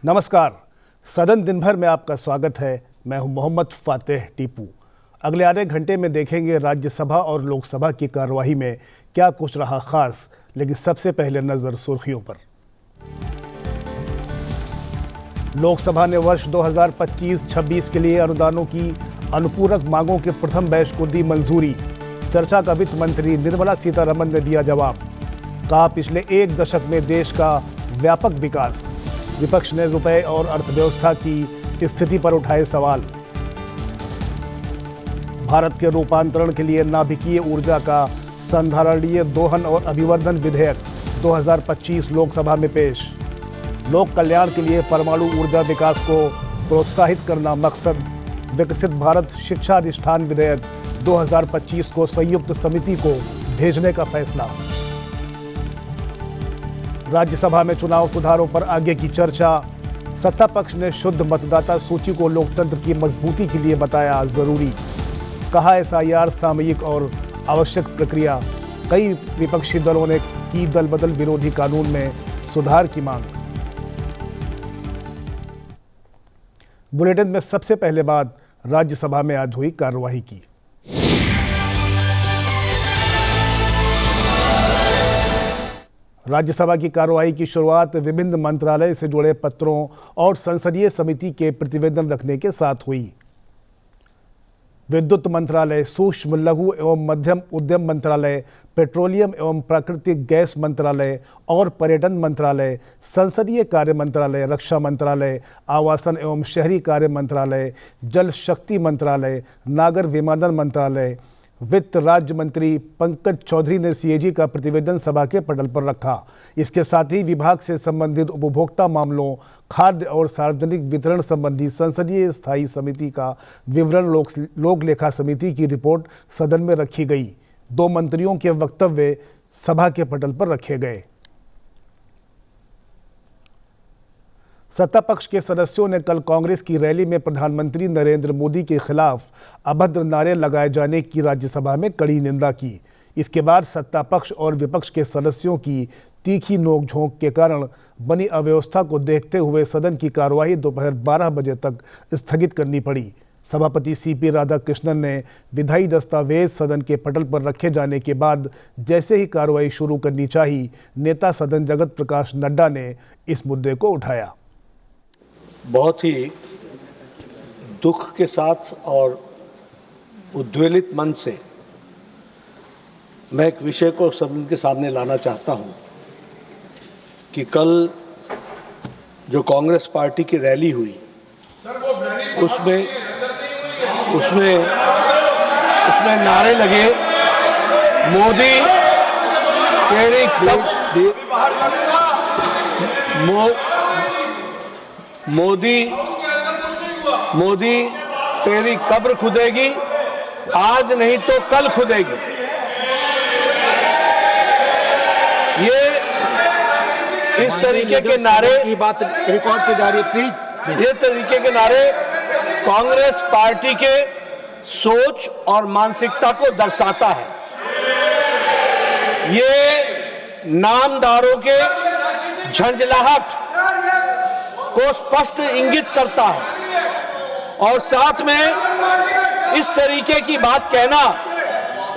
नमस्कार। सदन दिन भर में आपका स्वागत है। मैं हूं मोहम्मद फातेह टीपू। अगले आधे घंटे में देखेंगे राज्यसभा और लोकसभा की कार्यवाही में क्या कुछ रहा खास, लेकिन सबसे पहले नजर सुर्खियों पर। लोकसभा ने वर्ष 2025-26 के लिए अनुदानों की अनुपूरक मांगों के प्रथम बैच को दी मंजूरी। चर्चा का वित्त मंत्री निर्मला सीतारमण ने दिया जवाब। कहा, पिछले एक दशक में देश का व्यापक विकास। विपक्ष ने रुपए और अर्थव्यवस्था की स्थिति पर उठाए सवाल। भारत के रूपांतरण के लिए नाभिकीय ऊर्जा का संधारणीय दोहन और अभिवर्धन विधेयक 2025 लोकसभा में पेश। लोक कल्याण के लिए परमाणु ऊर्जा विकास को प्रोत्साहित करना मकसद। विकसित भारत शिक्षा अधिष्ठान विधेयक 2025 को संयुक्त समिति को भेजने का फैसला। राज्यसभा में चुनाव सुधारों पर आगे की चर्चा। सत्ता पक्ष ने शुद्ध मतदाता सूची को लोकतंत्र की मजबूती के लिए बताया जरूरी। कहा, SIR सामयिक और आवश्यक प्रक्रिया। कई विपक्षी दलों ने की दल बदल विरोधी कानून में सुधार की मांग। बुलेटिन में सबसे पहले बात राज्यसभा में आज हुई कार्यवाही की। राज्यसभा की कार्यवाही की शुरुआत विभिन्न मंत्रालय से जुड़े पत्रों और संसदीय समिति के प्रतिवेदन रखने के साथ हुई। विद्युत मंत्रालय, सूक्ष्म लघु एवं मध्यम उद्यम मंत्रालय, पेट्रोलियम एवं प्राकृतिक गैस मंत्रालय और पर्यटन मंत्रालय, संसदीय कार्य मंत्रालय, रक्षा मंत्रालय, आवासन एवं शहरी कार्य मंत्रालय, जल शक्ति मंत्रालय, नागर विमानन मंत्रालय। वित्त राज्य मंत्री पंकज चौधरी ने CAG का प्रतिवेदन सभा के पटल पर रखा। इसके साथ ही विभाग से संबंधित उपभोक्ता मामलों, खाद्य और सार्वजनिक वितरण संबंधी संसदीय स्थायी समिति का विवरण लोक लेखा समिति की रिपोर्ट सदन में रखी गई। 2 मंत्रियों के वक्तव्य सभा के पटल पर रखे गए। सत्ता पक्ष के सदस्यों ने कल कांग्रेस की रैली में प्रधानमंत्री नरेंद्र मोदी के खिलाफ अभद्र नारे लगाए जाने की राज्यसभा में कड़ी निंदा की। इसके बाद सत्ता पक्ष और विपक्ष के सदस्यों की तीखी नोकझोंक के कारण बनी अव्यवस्था को देखते हुए सदन की कार्यवाही दोपहर 12 बजे तक स्थगित करनी पड़ी। सभापति CP राधाकृष्णन ने विधायी दस्तावेज सदन के पटल पर रखे जाने के बाद जैसे ही कार्रवाई शुरू करनी चाहिए, नेता सदन जगत प्रकाश नड्डा ने इस मुद्दे को उठाया। बहुत ही दुख के साथ और उद्वेलित मन से मैं एक विषय को सदन के सामने लाना चाहता हूं कि कल जो कांग्रेस पार्टी की रैली हुई उसमें नारे लगे, मोदी तेरी मोदी तेरी कब्र खुदेगी, आज नहीं तो कल खुदेगी। ये इस तरीके के नारे की बात रिकॉर्ड पे जा रही है, प्लीज। ये तरीके के नारे कांग्रेस पार्टी के सोच और मानसिकता को दर्शाता है। ये नामदारों के झंझलाहट को स्पष्ट इंगित करता है और साथ में इस तरीके की बात कहना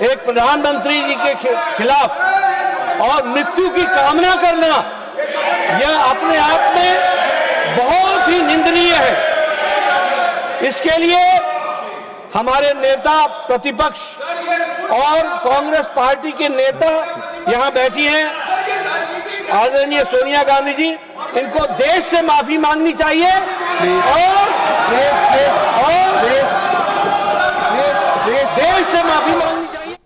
एक प्रधानमंत्री जी के खिलाफ और मृत्यु की कामना करना, यह अपने आप में बहुत ही निंदनीय है। इसके लिए हमारे नेता प्रतिपक्ष और कांग्रेस पार्टी के नेता यहां बैठी हैं, आदरणीय सोनिया गांधी जी, इनको देश से माफी मांगनी चाहिए और देश से माफी मांगनी चाहिए।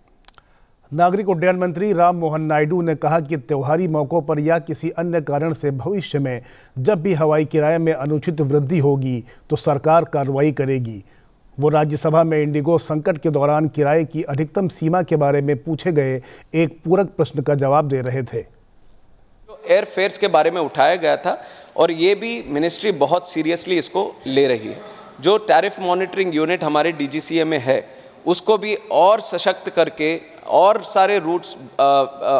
नागरिक उड्डयन मंत्री राम मोहन नायडू ने कहा कि त्योहारी मौकों पर या किसी अन्य कारण से भविष्य में जब भी हवाई किराए में अनुचित वृद्धि होगी तो सरकार कार्रवाई करेगी। वो राज्यसभा में इंडिगो संकट के दौरान किराए की अधिकतम सीमा के बारे में पूछे गए एक पूरक प्रश्न का जवाब दे रहे थे। एयर फेयर्स के बारे में उठाया गया था और ये भी मिनिस्ट्री बहुत सीरियसली इसको ले रही है। जो टैरिफ मॉनिटरिंग यूनिट हमारे DGCA में है, उसको भी और सशक्त करके और सारे रूट्स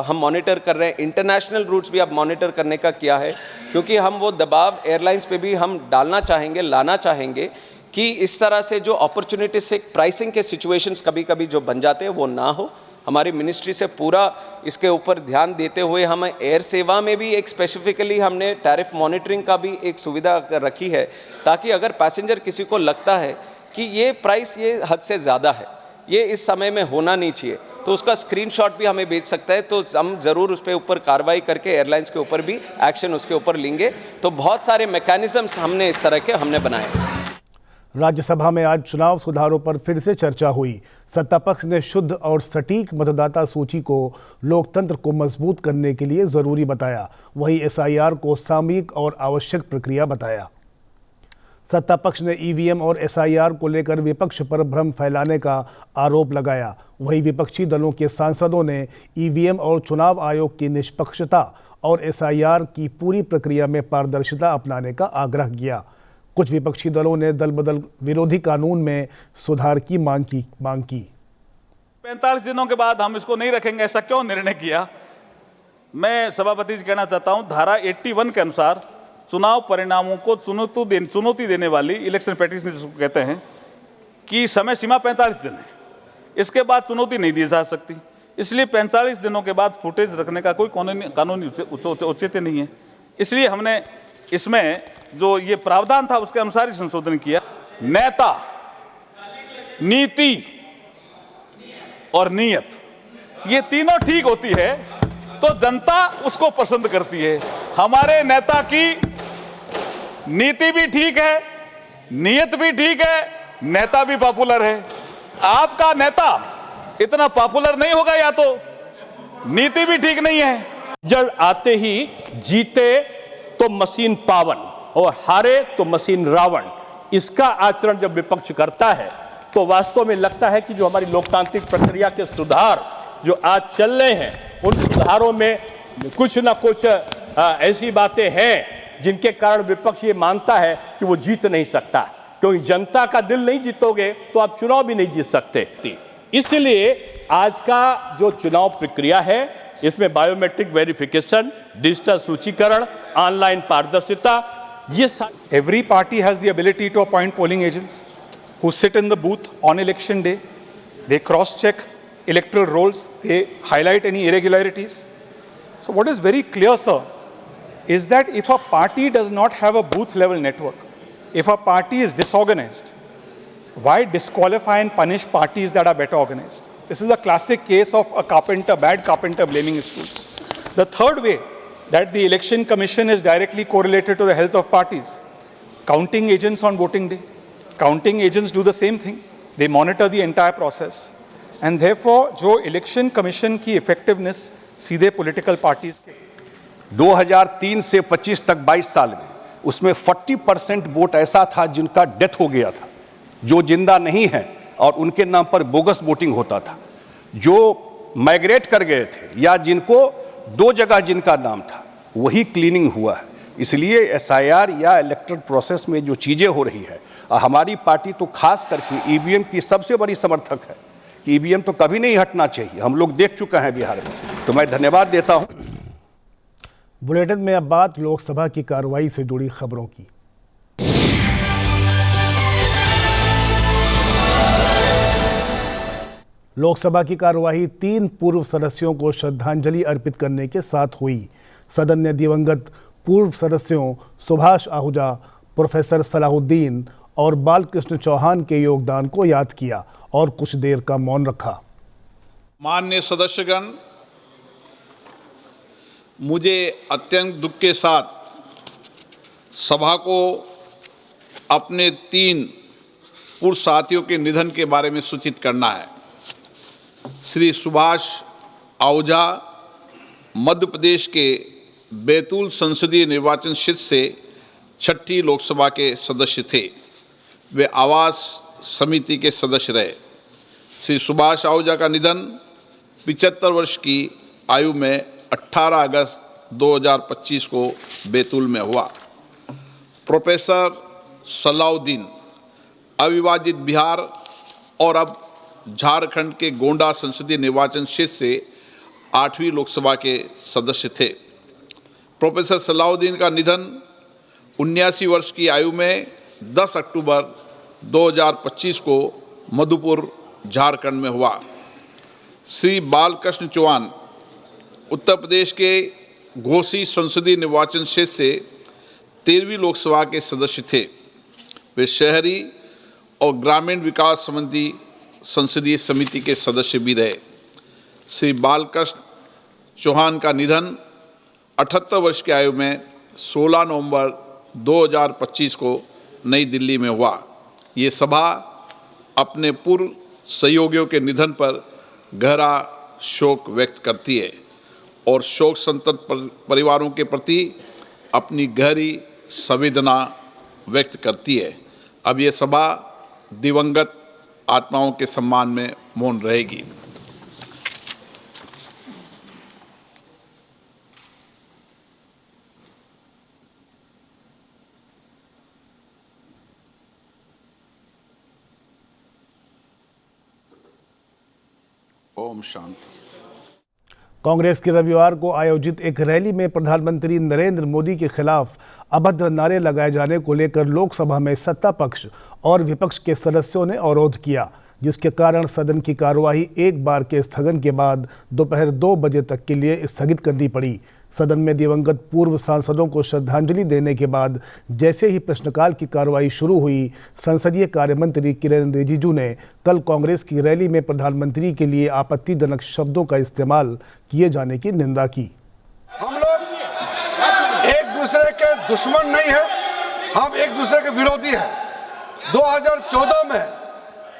हम मॉनिटर कर रहे हैं। इंटरनेशनल रूट्स भी अब मॉनिटर करने का किया है, क्योंकि हम वो दबाव एयरलाइंस पे भी हम डालना चाहेंगे, लाना चाहेंगे कि इस तरह से जो अपॉर्चुनिटी से प्राइसिंग के सिचुएशंस कभी कभी जो बन जाते हैं वो ना हो। हमारी मिनिस्ट्री से पूरा इसके ऊपर ध्यान देते हुए हम एयर सेवा में भी एक स्पेसिफिकली हमने टैरिफ मॉनिटरिंग का भी एक सुविधा रखी है, ताकि अगर पैसेंजर किसी को लगता है कि ये प्राइस ये हद से ज़्यादा है, ये इस समय में होना नहीं चाहिए, तो उसका स्क्रीनशॉट भी हमें भेज सकता है, तो हम ज़रूर उस पर ऊपर कार्रवाई करके एयरलाइंस के ऊपर भी एक्शन उसके ऊपर लेंगे। तो बहुत सारे मैकेनिज्म्स हमने इस तरह के हमने बनाए। राज्यसभा में आज चुनाव सुधारों पर फिर से चर्चा हुई। सत्तापक्ष ने शुद्ध और सटीक मतदाता सूची को लोकतंत्र को मजबूत करने के लिए जरूरी बताया, वहीं एसआईआर को सामयिक और आवश्यक प्रक्रिया बताया। सत्तापक्ष ने ईवीएम और एसआईआर को लेकर विपक्ष पर भ्रम फैलाने का आरोप लगाया, वहीं विपक्षी दलों के सांसदों ने ईवीएम और चुनाव आयोग की निष्पक्षता और एसआईआर की पूरी प्रक्रिया में पारदर्शिता अपनाने का आग्रह किया। कुछ विपक्षी दलों ने दल बदल विरोधी कानून में सुधार की मांग की 45 दिनों के बाद हम इसको नहीं रखेंगे, ऐसा क्यों निर्णय किया? मैं सभापति जी कहना चाहता हूं, धारा 81 के अनुसार चुनाव परिणामों को चुनौती देने वाली इलेक्शन पेटिशन जिसको कहते हैं कि समय सीमा 45 दिन है, इसके बाद चुनौती नहीं दी जा सकती। इसलिए 45 दिनों के बाद फुटेज रखने का कोई कानूनी औचित्य नहीं है। इसलिए हमने इसमें जो ये प्रावधान था उसके अनुसार ही संशोधन किया। नेता, नीति और नियत, ये तीनों ठीक होती है तो जनता उसको पसंद करती है। हमारे नेता की नीति भी ठीक है, नियत भी ठीक है, नेता भी पॉपुलर है। आपका नेता इतना पॉपुलर नहीं होगा या तो नीति भी ठीक नहीं है। जल आते ही जीते तो मशीन पावन और हारे तो मशीन रावण, इसका आचरण जब विपक्ष करता है तो वास्तव में लगता है कि जो हमारी लोकतांत्रिक प्रक्रिया के सुधार जो आज चल रहे हैं उन सुधारों में कुछ ना कुछ ऐसी बातें हैं जिनके कारण विपक्ष ये मानता है कि वो जीत नहीं सकता, क्योंकि जनता का दिल नहीं जीतोगे तो आप चुनाव भी नहीं जीत सकते। इसलिए आज का जो चुनाव प्रक्रिया है इसमें बायोमेट्रिक वेरिफिकेशन, डिजिटल सूचीकरण, ऑनलाइन पारदर्शिता, ये Every party has the ability to appoint polling agents who sit in the booth on election day. They cross-check electoral rolls, they highlight any irregularities. So what is very clear, sir, is that if a party does not have a booth-level network, if a party is disorganized, why disqualify and punish parties that are better organized? This is a classic case of a carpenter, bad carpenter blaming his tools. The third way that the Election Commission is directly correlated to the health of parties, counting agents on voting day. Counting agents do the same thing. They monitor the entire process. And therefore, जो Election Commission की effectiveness सीधे political parties के 2003 से 25 तक 22 साल में उसमें 40% vote ऐसा था जिनका डेथ हो गया था, जो जिंदा नहीं है और उनके नाम पर बोगस वोटिंग होता था, जो माइग्रेट कर गए थे या जिनको दो जगह जिनका नाम था, वही क्लीनिंग हुआ है। इसलिए एसआईआर या इलेक्टोरल प्रोसेस में जो चीज़ें हो रही है, हमारी पार्टी तो खास करके ईवीएम की सबसे बड़ी समर्थक है कि ईवीएम तो कभी नहीं हटना चाहिए। हम लोग देख चुके हैं बिहार में, तो मैं धन्यवाद देता हूं। बुलेटिन में अब बात लोकसभा की कार्रवाई से जुड़ी खबरों की। लोकसभा की कार्यवाही 3 पूर्व सदस्यों को श्रद्धांजलि अर्पित करने के साथ हुई। सदन ने दिवंगत पूर्व सदस्यों सुभाष आहूजा, प्रोफेसर सलाहुद्दीन और बालकृष्ण चौहान के योगदान को याद किया और कुछ देर का मौन रखा। माननीय सदस्यगण, मुझे अत्यंत दुख के साथ सभा को अपने 3 पूर्व साथियों के निधन के बारे में सूचित करना है। श्री सुभाष आहूजा मध्य प्रदेश के बैतूल संसदीय निर्वाचन क्षेत्र से 6ठी लोकसभा के सदस्य थे। वे आवास समिति के सदस्य रहे। श्री सुभाष आहूजा का निधन 75 वर्ष की आयु में 18 अगस्त 2025 को बैतूल में हुआ। प्रोफेसर सलाहुद्दीन अविभाजित बिहार और अब झारखंड के गोंडा संसदीय निर्वाचन क्षेत्र से 8वीं लोकसभा के सदस्य थे। प्रोफेसर सलाउद्दीन का निधन 79 वर्ष की आयु में 10 अक्टूबर 2025 को मधुपुर, झारखंड में हुआ। श्री बालकृष्ण चौहान उत्तर प्रदेश के घोसी संसदीय निर्वाचन क्षेत्र से 13वीं लोकसभा के सदस्य थे। वे शहरी और ग्रामीण विकास संबंधी संसदीय समिति के सदस्य भी रहे। श्री बालकृष्ण चौहान का निधन 78 वर्ष की आयु में 16 नवंबर 2025 को नई दिल्ली में हुआ। ये सभा अपने पूर्व सहयोगियों के निधन पर गहरा शोक व्यक्त करती है और शोक संतप्त परिवारों के प्रति अपनी गहरी संवेदना व्यक्त करती है। अब ये सभा दिवंगत आत्माओं के सम्मान में मौन रहेगी। ओम शांति। कांग्रेस के रविवार को आयोजित एक रैली में प्रधानमंत्री नरेंद्र मोदी के खिलाफ अभद्र नारे लगाए जाने को लेकर लोकसभा में सत्ता पक्ष और विपक्ष के सदस्यों ने अवरोध किया, जिसके कारण सदन की कार्यवाही एक बार के स्थगन के बाद दोपहर 2 बजे तक के लिए स्थगित करनी पड़ी। सदन में दिवंगत पूर्व सांसदों को श्रद्धांजलि देने के बाद जैसे ही प्रश्नकाल की कार्रवाई शुरू हुई, संसदीय कार्य मंत्री किरेन रिजिजू ने कल कांग्रेस की रैली में प्रधानमंत्री के लिए आपत्तिजनक शब्दों का इस्तेमाल किए जाने की निंदा की। हम लोग एक दूसरे के दुश्मन नहीं है, हम एक दूसरे के विरोधी हैं। 2014 में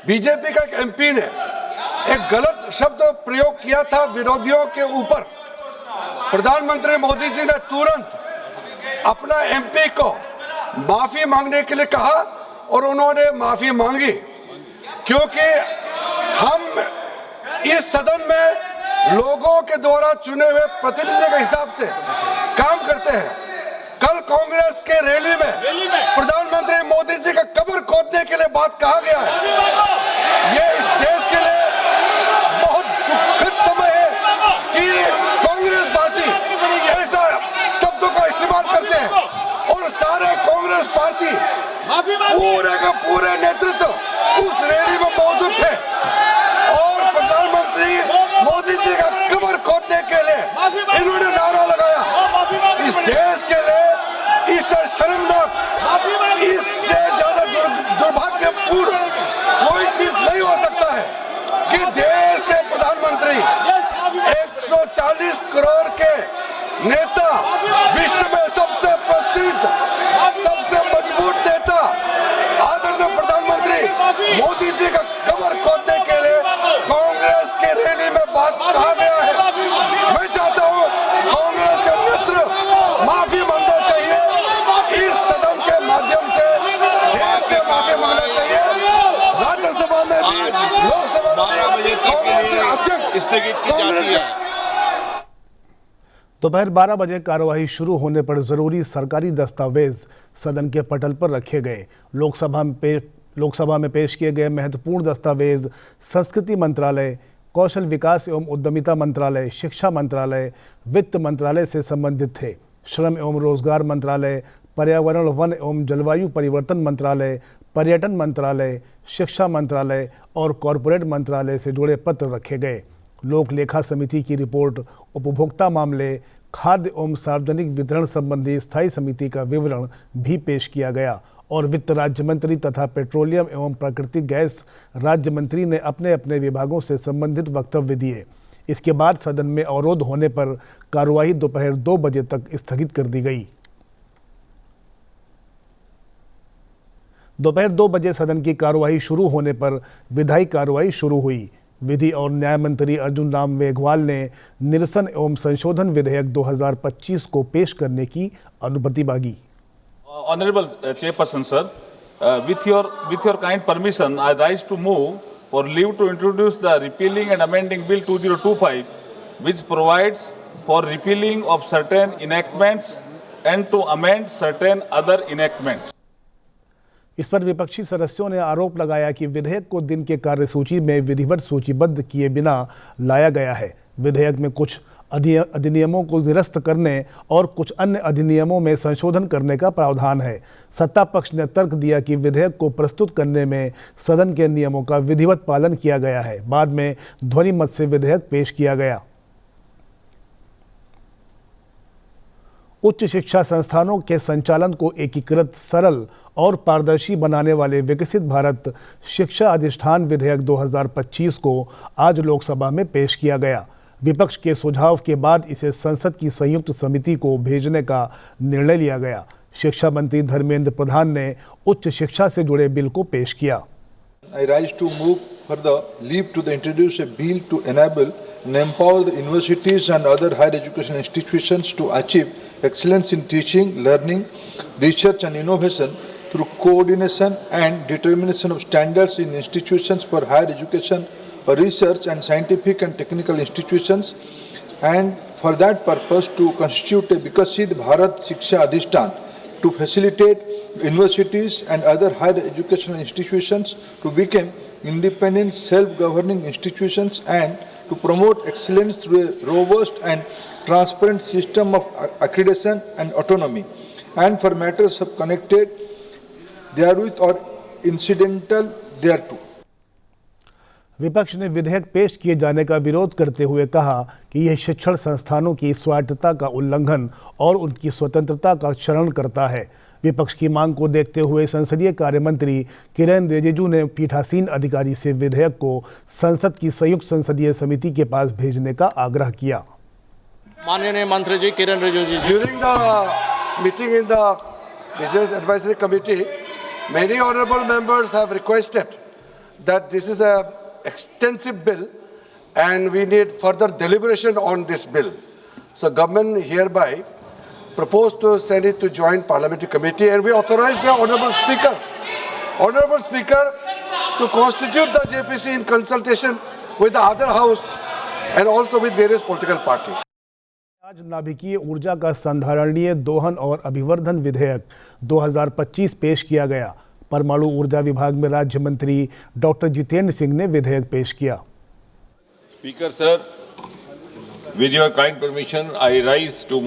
बीजेपी का एक एमपी ने एक गलत शब्द प्रयोग किया था विरोधियों के ऊपर। प्रधानमंत्री मोदी जी ने तुरंत अपना एमपी को माफी मांगने के लिए कहा और उन्होंने माफी मांगी, क्योंकि हम इस सदन में लोगों के द्वारा चुने हुए प्रतिनिधि के हिसाब से काम करते हैं। कल कांग्रेस के रैली में प्रधानमंत्री मोदी जी का कब्र खोदने के लिए बात कहा गया है। ये इस देश के लिए बहुत दुखद समय है कि कांग्रेस पार्टी ऐसा शब्दों का इस्तेमाल करते हैं और सारे कांग्रेस पार्टी पूरे का पूरे नेतृत्व उस रैली में मौजूद थे और प्रधानमंत्री मोदी जी का कब्र खोदने के लिए इन्होंने नारा लगाया। इस देश के लिए इससे शर्मनाक, इससे ज्यादा दुर्भाग्यपूर्ण कोई चीज नहीं हो सकता है कि देश के प्रधानमंत्री 140 करोड़ के नेता, विश्व में सबसे प्रसिद्ध, सबसे मजबूत नेता आदरणीय प्रधानमंत्री मोदी जी का कब्र खोदने के लिए कांग्रेस के रैली में बात कहा गया है। मैं चाहता हूं कांग्रेस के नेतृत्व माफी मांगना चाहिए, इस सदन के माध्यम से देश से माफी मांगना चाहिए। राज्यसभा में भी, लोकसभा में भी कांग्रेस के अध्यक्ष स्थगित की जाती है। दोपहर 12 बजे कार्यवाही शुरू होने पर जरूरी सरकारी दस्तावेज सदन के पटल पर रखे गए। लोकसभा में पेश किए गए महत्वपूर्ण दस्तावेज संस्कृति मंत्रालय, कौशल विकास एवं उद्यमिता मंत्रालय, शिक्षा मंत्रालय, वित्त मंत्रालय से संबंधित थे। श्रम एवं रोजगार मंत्रालय, पर्यावरण, वन एवं जलवायु परिवर्तन मंत्रालय, पर्यटन मंत्रालय, शिक्षा मंत्रालय और कॉरपोरेट मंत्रालय से जुड़े पत्र रखे गए। लोक लेखा समिति की रिपोर्ट, उपभोक्ता मामले, खाद्य एवं सार्वजनिक वितरण संबंधी स्थायी समिति का विवरण भी पेश किया गया और वित्त राज्य मंत्री तथा पेट्रोलियम एवं प्राकृतिक गैस राज्य मंत्री ने अपने अपने विभागों से संबंधित वक्तव्य दिए। इसके बाद सदन में अवरोध होने पर कार्यवाही दोपहर 2 बजे तक स्थगित कर दी गई। दोपहर 2 बजे सदन की कार्यवाही शुरू होने पर विधायी कार्यवाही शुरू हुई। विधि और न्याय मंत्री अर्जुन राम मेघवाल ने निरसन एवं संशोधन विधेयक 2025 को पेश करने की अनुमति मांगी। Honorable Chairperson, sir, with your kind permission, I rise to move for leave to introduce the repealing and amending Bill 2025, which provides for repealing of certain enactments and to amend certain other enactments. इस पर विपक्षी सदस्यों ने आरोप लगाया कि विधेयक को दिन के कार्यसूची में विधिवत सूचीबद्ध किए बिना लाया गया है। विधेयक में कुछ अधिनियमों को निरस्त करने और कुछ अन्य अधिनियमों में संशोधन करने का प्रावधान है। सत्ता पक्ष ने तर्क दिया कि विधेयक को प्रस्तुत करने में सदन के नियमों का विधिवत पालन किया गया है। बाद में ध्वनि मत से विधेयक पेश किया गया। उच्च शिक्षा संस्थानों के संचालन को एकीकृत, सरल और पारदर्शी बनाने वाले विकसित भारत शिक्षा अधिष्ठान विधेयक 2025 को आज लोकसभा में पेश किया गया। विपक्ष के सुझाव के बाद इसे संसद की संयुक्त समिति को भेजने का निर्णय लिया गया। शिक्षा मंत्री धर्मेंद्र प्रधान ने उच्च शिक्षा से जुड़े बिल को पेश किया। I rise to move for the leave to introduce a bill to enable and empower the universities and other higher education institutions to achieve excellence in teaching, learning, research and innovation through coordination and determination of standards in institutions for higher education, research and scientific and technical institutions, and for that purpose to constitute a Vikasit Bharat Shiksha Adhishtan to facilitate universities and other higher educational institutions to become independent, self-governing institutions and to promote excellence through a robust and transparent system of accreditation and autonomy, and for matters of connected therewith or incidental thereto. विपक्ष ने विधेयक पेश किए जाने का विरोध करते हुए कहा कि यह शिक्षण संस्थानों की स्वायत्तता का उल्लंघन और उनकी स्वतंत्रता का क्षरण करता है। विपक्ष की मांग को देखते हुए संसदीय कार्य मंत्री किरेन रिजिजू ने पीठासीन अधिकारी से विधेयक को संसद की संयुक्त संसदीय समिति के पास भेजने का आग्रह किया। माननीय मंत्री जी किरेन रिजिजू जी, During the meeting in the Business Advisory Committee, many honorable members have requested that this is a extensive bill and we need further deliberation on this bill. So government hereby proposed to send it to joint parliamentary committee, and we authorize the honorable speaker to constitute the JPC in consultation with the other house and also with various political parties. आज नाभिकीय ऊर्जा का संधारणीय दोहन और अभिवर्धन विधेयक 2025 पेश किया गया। परमाणु ऊर्जा विभाग में राज्य मंत्री डॉक्टर जितेंद्र सिंह ने विधेयक पेश किया। Speaker sir, with your kind permission, I rise to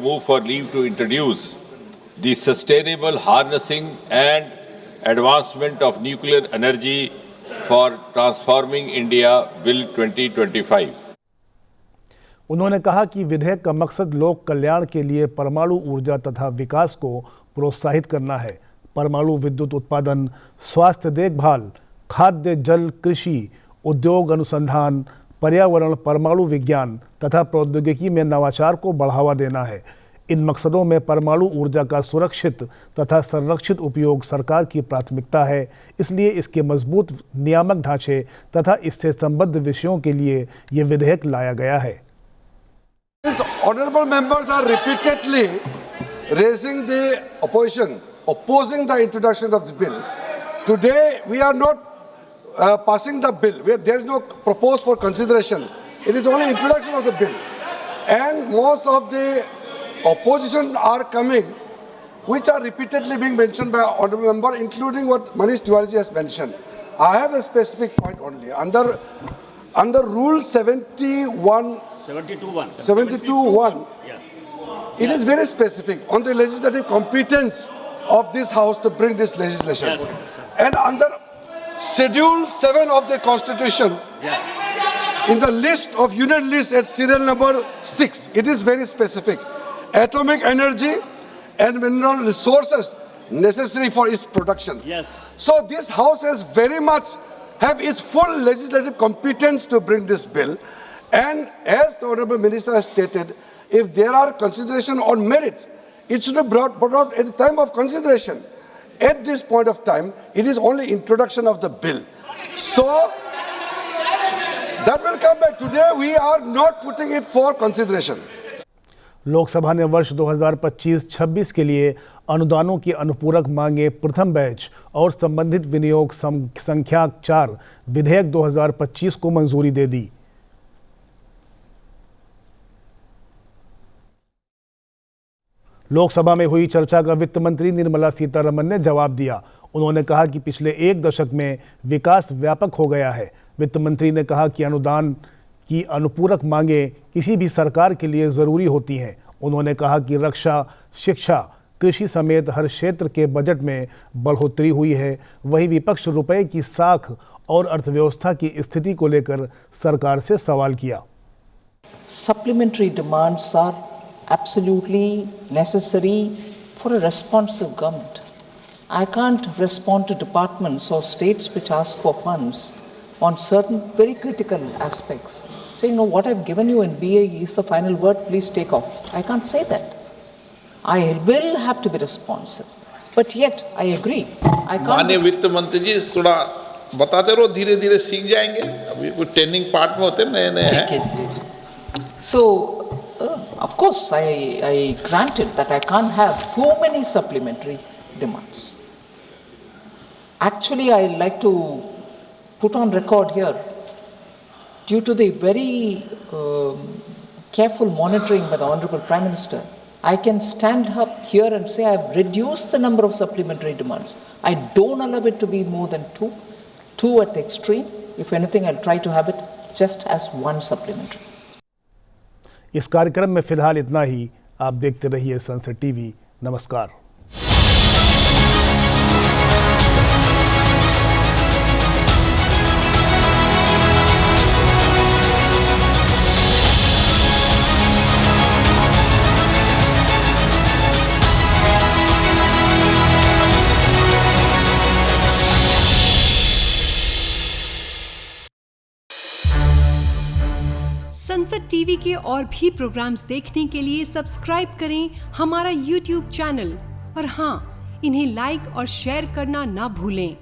move for leave to introduce the Sustainable Harnessing and Advancement of Nuclear Energy for Transforming India Bill 2025। उन्होंने कहा कि विधेयक का मकसद लोक कल्याण के लिए परमाणु ऊर्जा तथा विकास को प्रोत्साहित करना है। परमाणु विद्युत उत्पादन, स्वास्थ्य देखभाल, खाद्य जल कृषि, उद्योग अनुसंधान, पर्यावरण, परमाणु विज्ञान तथा प्रौद्योगिकी में नवाचार को बढ़ावा देना है। इन मकसदों में परमाणु ऊर्जा का सुरक्षित तथा संरक्षित उपयोग सरकार की प्राथमिकता है। इसलिए इसके मजबूत नियामक ढांचे तथा इससे संबद्ध विषयों के लिए ये विधेयक लाया गया है। Honorable members are repeatedly raising the opposition, opposing the introduction of the bill. Today we are not passing the bill. There is no proposed for consideration. It is only introduction of the bill. And most of the oppositions are coming, which are repeatedly being mentioned by honorable member, including what Manish Tiwari has mentioned. I have a specific point only. Under Rule 72(1), it is very specific on the legislative competence of this House to bring this legislation. Yes, and under Schedule 7 of the Constitution, in the list of union list at serial number 6, it is very specific. Atomic energy and mineral resources necessary for its production. Yes. So this House has very much have its full legislative competence to bring this bill. And as the Honourable Minister has stated, if there are consideration on merits, it should be brought out at the time of consideration. At this point of time, it is only introduction of the bill. So that will come back. Today we are not putting it for consideration. Lok Sabha ने वर्ष 2025-26 के लिए अनुदानों की अनुपूरक मांगे प्रथम batch और संबंधित विनियोग संख्या 4 विधेयक 2025 को मंजूरी दे दी। लोकसभा में हुई चर्चा का वित्त मंत्री निर्मला सीतारमण ने जवाब दिया। उन्होंने कहा कि पिछले एक दशक में विकास व्यापक हो गया है। वित्त मंत्री ने कहा कि अनुदान की अनुपूरक मांगें किसी भी सरकार के लिए ज़रूरी होती हैं। उन्होंने कहा कि रक्षा, शिक्षा, कृषि समेत हर क्षेत्र के बजट में बढ़ोतरी हुई है। वहीं विपक्ष रुपए की साख और अर्थव्यवस्था की स्थिति को लेकर सरकार से सवाल किया। Supplementary demands are absolutely necessary for a responsive government. I can't respond to departments or states which ask for funds on certain very critical aspects, saying, no, what I've given you in BAE is the final word, please take off. I can't say that. I will have to be responsive. But yet, I agree. I can't. माननीय वित्त मंत्री जी, थोड़ा बताते रहो, धीरे धीरे सीख जाएंगे। अभी कुछ ट्रेनिंग पार्ट में होते नए नए हैं। So, of course, I granted that I can't have too many supplementary demands. Actually, I like to put on record here, due to the very careful monitoring by the Honorable Prime Minister, I can stand up here and say I've reduced the number of supplementary demands. I don't allow it to be more than two at the extreme. If anything, I'll try to have it just as one supplementary. इस कार्यक्रम में फिलहाल इतना ही। आप देखते रहिए sunset TV. नमस्कार। Sunset TV के और भी प्रोग्राम्स देखने के लिए सब्सक्राइब करें हमारा YouTube चैनल और हाँ, इन्हें लाइक और शेयर करना ना भूलें।